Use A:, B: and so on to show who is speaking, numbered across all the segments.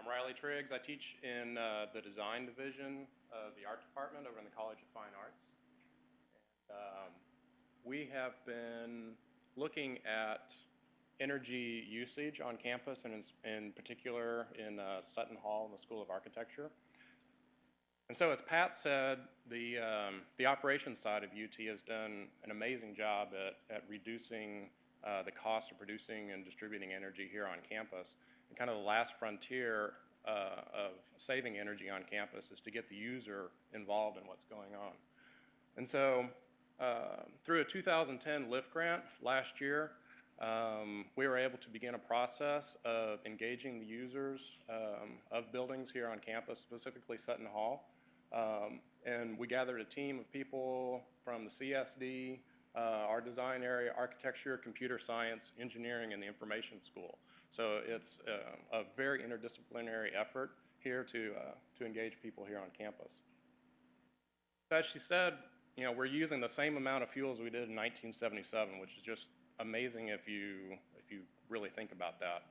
A: Riley Triggs. I teach in the design division of the art department over in the College of Fine Arts. And, we have been looking at energy usage on campus, and in particular in Sutton Hall in the School of Architecture. And so, as Pat said, the operations side of UT has done an amazing job at reducing the cost of producing and distributing energy here on campus. And kind of the last frontier of saving energy on campus is to get the user involved in what's going on. And so, through a 2010 LIFT grant last year, we were able to begin a process of engaging the users of buildings here on campus, specifically Sutton Hall. And we gathered a team of people from the CSD, our design area, architecture, computer science, engineering, and the information school. So it's a very interdisciplinary effort here to engage people here on campus. As she said, you know, we're using the same amount of fuel as we did in 1977, which is just amazing if you really think about that.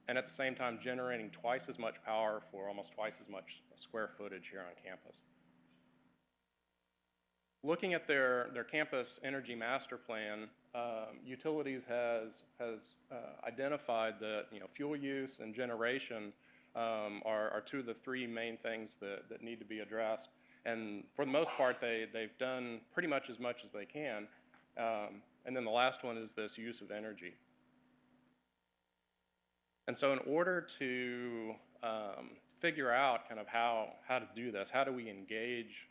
A: And at the same time, generating twice as much power for almost twice as much square footage here on campus. Looking at their campus energy master plan, utilities has identified that, you know, fuel use and generation are two of the three main things that need to be addressed. And for the most part, they've done pretty much as they can. And then the last one is this use of energy. And so in order to figure out kind of how to do this, how do we engage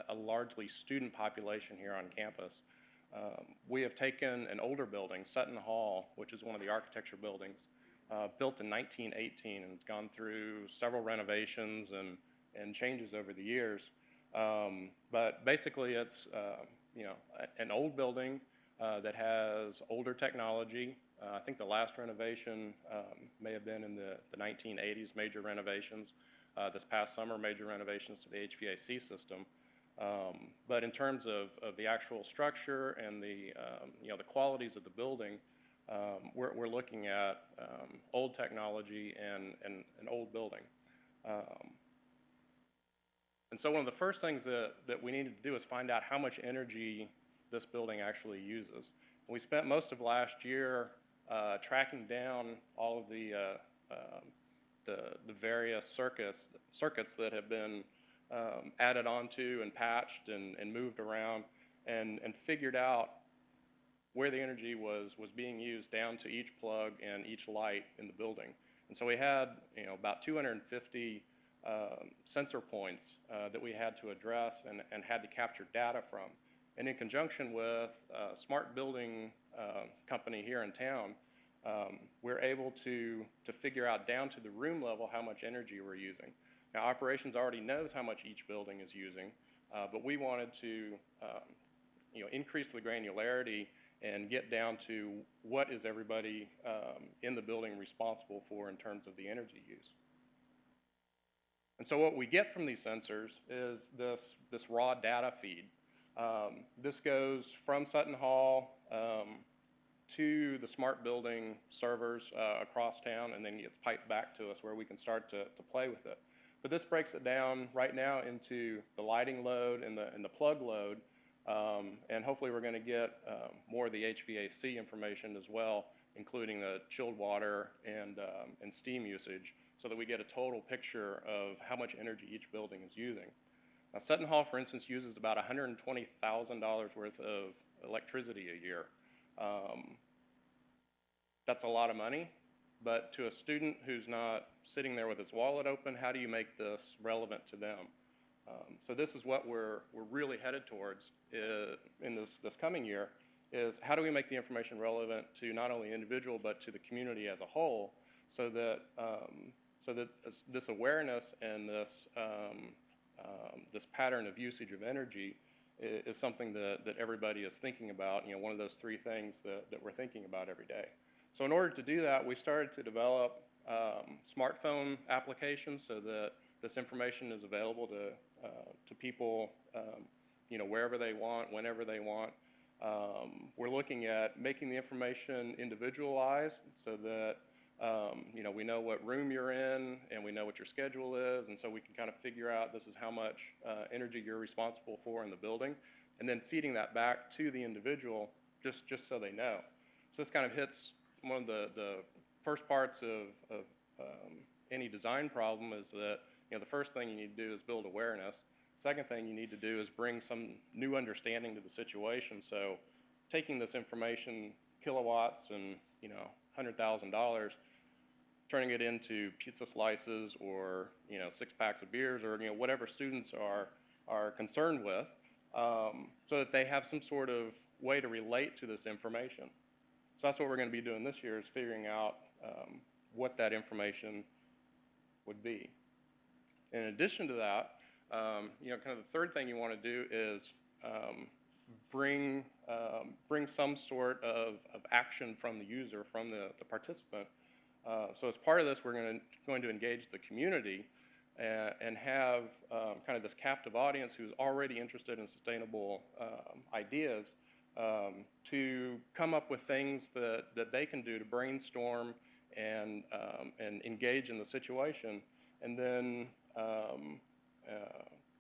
A: a largely student population here on campus, we have taken an older building, Sutton Hall, which is one of the architecture buildings, built in 1918, and it's gone through several renovations and changes over the years. But basically it's you know, an old building that has older technology. I think the last renovation may have been in the 1980s, major renovations. This past summer, major renovations to the HVAC system. But in terms of the actual structure and the you know, the qualities of the building, we're looking at old technology and an old building. And so one of the first things that we needed to do is find out how much energy this building actually uses. And we spent most of last year tracking down all of the various circuits that have been added onto and patched and moved around, and figured out where the energy was being used down to each plug and each light in the building. And so we had, you know, about 250 sensor points that we had to address and had to capture data from. And in conjunction with a smart building company here in town, we're able to figure out down to the room level how much energy we're using. Now, operations already knows how much each building is using, but we wanted to you know, increase the granularity and get down to what is everybody in the building responsible for in terms of the energy use. And so what we get from these sensors is this raw data feed. This goes from Sutton Hall to the smart building servers across town, and then gets piped back to us where we can start to play with it. But this breaks it down right now into the lighting load and the plug load, and hopefully we're going to get more of the HVAC information as well, including the chilled water and steam usage, so that we get a total picture of how much energy each building is using. Now, Sutton Hall, for instance, uses about $120,000 worth of electricity a year. That's a lot of money, but to a student who's not sitting there with his wallet open, how do you make this relevant to them? So this is what we're really headed towards in this coming year, is how do we make the information relevant to not only the individual but to the community as a whole, so that this awareness and this pattern of usage of energy is something that everybody is thinking about. You know, one of those three things that we're thinking about every day. So in order to do that, we started to develop smartphone applications so that this information is available to people, you know, wherever they want, whenever they want. We're looking at making the information individualized so that You know, we know what room you're in and we know what your schedule is, and so we can kind of figure out this is how much energy you're responsible for in the building, and then feeding that back to the individual just so they know. So this kind of hits one of the first parts of any design problem is that, you know, the first thing you need to do is build awareness. Second thing you need to do is bring some new understanding to the situation. So taking this information, kilowatts and, you know, $100,000, turning it into pizza slices or, you know, 6 packs of beers or, you know, whatever students are concerned with, so that they have some sort of way to relate to this information. So that's what we're going to be doing this year, is figuring out what that information would be. In addition to that, you know, kind of the third thing you want to do is bring some sort of action from the user, from the participant. So as part of this, we're going to engage the community and have kind of this captive audience who's already interested in sustainable ideas to come up with things that they can do to brainstorm and engage in the situation, and then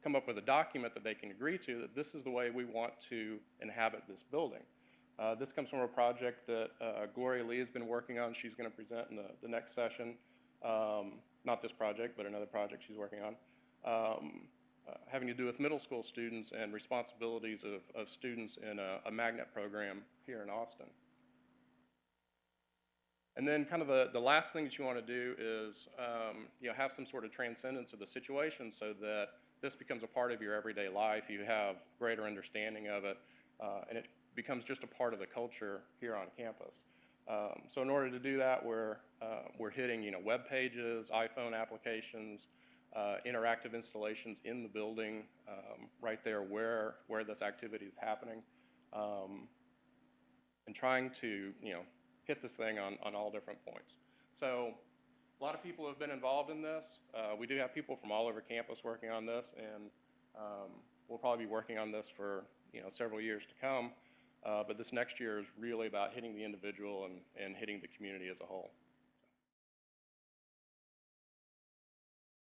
A: come up with a document that they can agree to, that this is the way we want to inhabit this building. This comes from a project that Gloria Lee has been working on. She's going to present in the next session. Not this project, but another project she's working on, having to do with middle school students and responsibilities of students in a magnet program here in Austin. And then kind of the last thing that you want to do is you know, have some sort of transcendence of the situation so that this becomes a part of your everyday life. You have greater understanding of it, and it becomes just a part of the culture here on campus. So in order to do that, we're hitting, you know, web pages, iPhone applications, interactive installations in the building, right there where this activity is happening, and trying to, you know, hit this thing on all different points. So a lot of people have been involved in this. We do have people from all over campus working on this, and we'll probably be working on this for, you know, several years to come. But this next year is really about hitting the individual and hitting the community as a whole.